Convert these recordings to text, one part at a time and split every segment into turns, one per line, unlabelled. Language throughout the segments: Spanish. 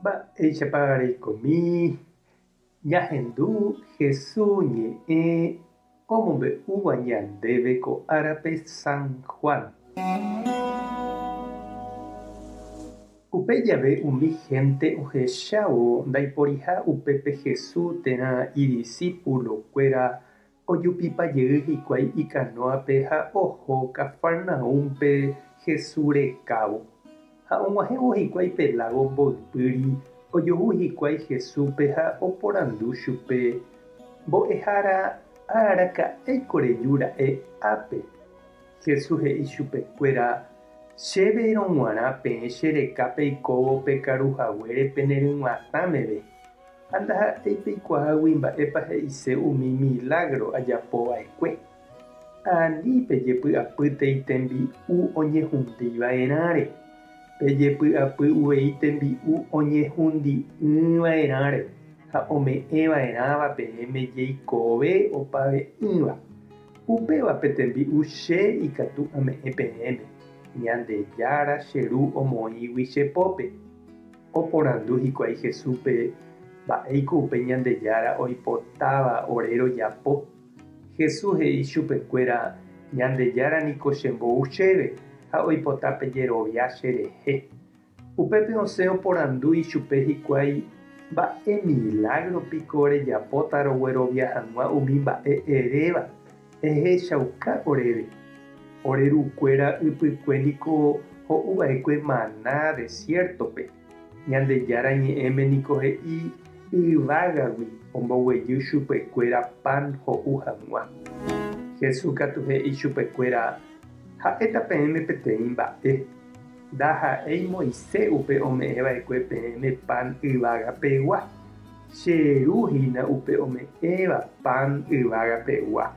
Mba'éichapa reikomi ñahendu Jesús ñe'ẽ omombe'úva ñandéve ko árape San Juan. Upe jave umi gente ohechávo ndaiporiha upépe Jesús térã idiscípulokuéra ojupipajey hikuái ikanoape ha oho Cafarnaúmpe Jesús rekávo. Ha og̃uahẽvo hikuái Pelágo mboypýri ojuhu hikuái Jesúspe ha oporandu chupe mbo'ehára araka'éiko reju ra'e ápe. Jesús he'i chupekuéra: chéve rog̃uarã peẽ che rekápe eikóvo pe karuhaguére peneryguatãmeve. Ha ndaha'éi peikuaágui mba'épa he'ise umi milagro ajapova'ekue. Ani pejepy'apýte itembi'u oñehundiva'erãre. Pejepy'apy uvei tembi'u oñehundi'ỹva'erãre ha ome'ẽva'erãva peẽme jeikove opave'ỹva. Upévape tembi'u che ikatu ame'ẽ peẽme. Ñandejára che ru omoĩgui chepópe. Oporandu hikuái Jesúspe mba'éiko upe Ñandejára oipotáva ore rojapo. Jesús he'i chupekuéra: Ñandejára niko chembou chéve ha oipota pejerovia cherehe. Upépe osẽ oporandu ichupe hikuái: mba'e milagropiko rejapóta roguerovia hag̃ua umi mba'e eréva ehechauka oréve. Orerukuéra ypykue niko ho'uva'ekue maná desiertope. Ñandejára ñe'ẽme niko he'i yvágagui omboguejy chupekuéra pan ho'u hag̃ua. Jesús katu he'i chupekuéra: ha'éta peẽme peteĩ mba'e. Ndaha'éi Moisés upe ome'ẽva'ekue peẽme pan yvagapegua. Che ru hína upe ome'ẽva pan yvagapegua.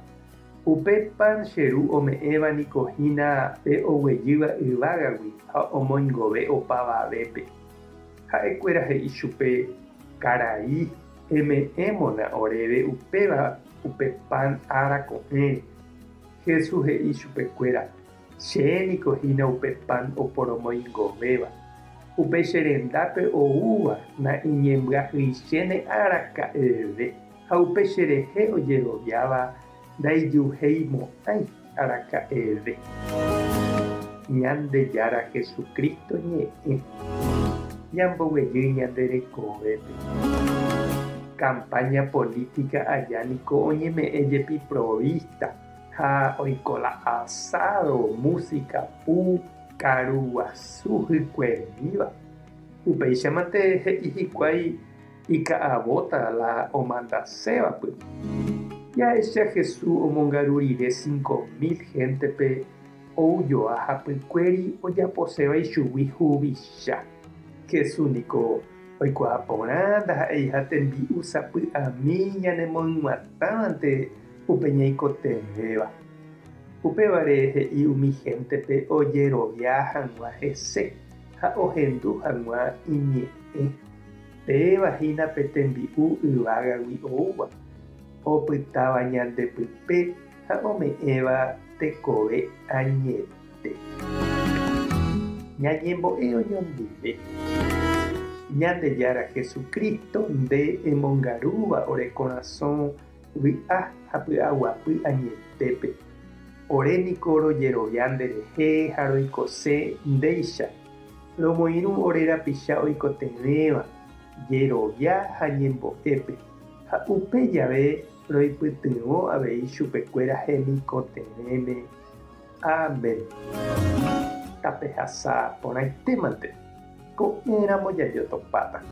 Upe pan che ru ome'ẽva niko hína pe oguejýva yvágagui ha omoingove opavavépe. Ha'ekuéra he'i chupe: karai eme'ẽmona oréve upéva upe pan ára ko'ẽre. Jesús he'i chupekuéra: che niko hína upe pan oporomoingovéva. Upe che rendápe oúva na'iñembyahýichéne araka'eve. Ha upe cherehe ojeroviáva ndaijuhéimo'ãi araka'eve. Ñandejára Jesucristo ñe'ẽ ñamboguejy ñande rekovépe. Campaña política aja niko oñeme'ẽjepi provista ha oikola'asávo música pu karuguasu hykue upéichamante he'i hikuái ika'avóta la omandasévapy. Ja'écha Jesús omongarurire 5.000 gentepe oujoa hapykuéri ojaposéva ichugui huvicha. Jesús niko oikuaa porã ndaha'éiha tembi'u sapy'ami ñanemoĩguatãvante upe ñaikotevẽva. Upévare he'i umi gentepe ojerovia hag̃ua hese ha ohendu hag̃ua iñe'ẽ. Pévahína pe tembi'u yvágagui oúva. Opytáva ñandepype ha ome'ẽva tekove añete. Ñañembo'e oñondive. Ñandejára Jesucristo nde emongarúva ore corazón vy'a ha py'aguapy añetépe. Ore niko rojerovia nderehe ha roikose ndéicha. Romoirũ ore rapicha oikotevẽva jerovia ha ñembo'épe. Ha upe jave roipytyvõ avei chupekuéra hemikotevẽme. Amen. Tapehasa porãitémante. Ko'ẽramo jajotopáta.